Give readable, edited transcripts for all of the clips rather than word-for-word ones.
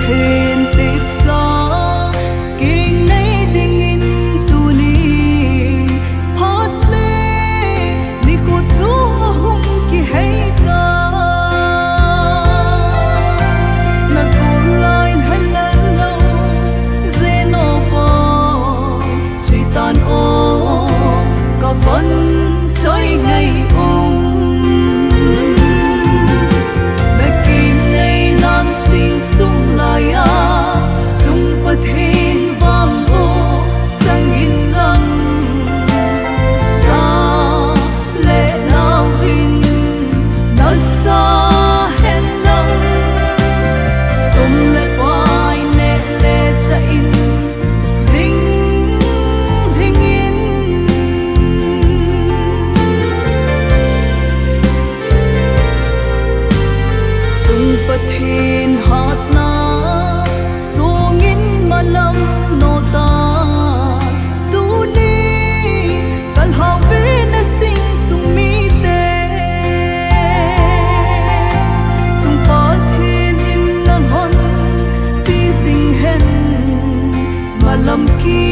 hên tiếp gió kinh nay tình in tu ni phát lê đi cô chú hung kỳ hay ta na cô line hay lần lâu dễ nô bò chỉ tan ô có vẫn trôi ngày xin sung lại à chung bất thiên vang ô chẳng in lặng cha lệ nào vin nơi xa hẹn lặng sum lệ quay nệ lệ chạy linh bình yên chung bất thiên hát na sung in malam no ta tu ni kal hao ve na sing sung mi te chung pa thiên in nan hon pi sing hen malam ki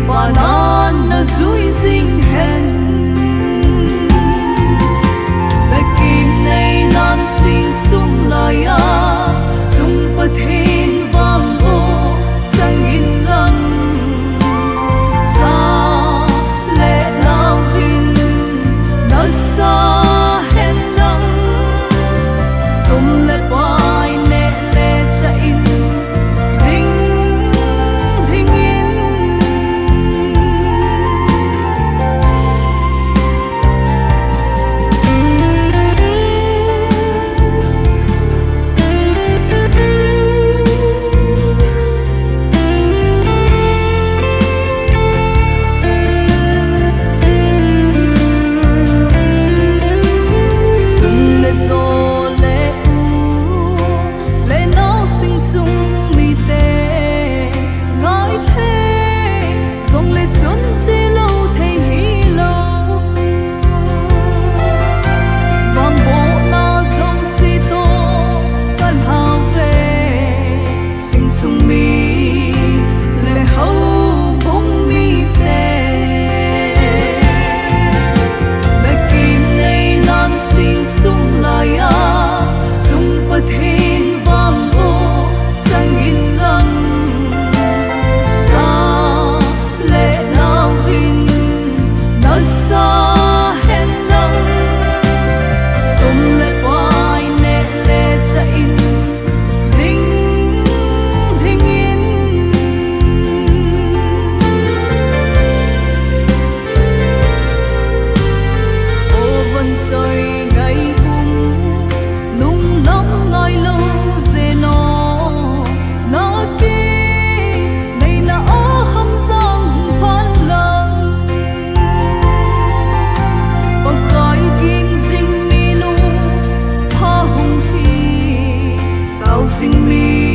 pa nan na zui sing hen bakin nay nan sing sung lại à chung bất thiên vang ô chẳng in lặng cha lệ nào vin nơi xa hẹn lặng sum lệ quay nệ lệ chạy bình yên sung mi lệ hậu bông mi tê bakin nay nan xin sung lại à chung bất thiên vang ô chẳng in lặng cha lệ nào vin nơi xa hẹn lặng sum lệ quay nệ lệ chạy trời ngày nung nóng ngồi lâu dễ nó kia này là ó hâm sang phan lăng bằng cái kinh dinh mi nu pha hung hi tao sinh mi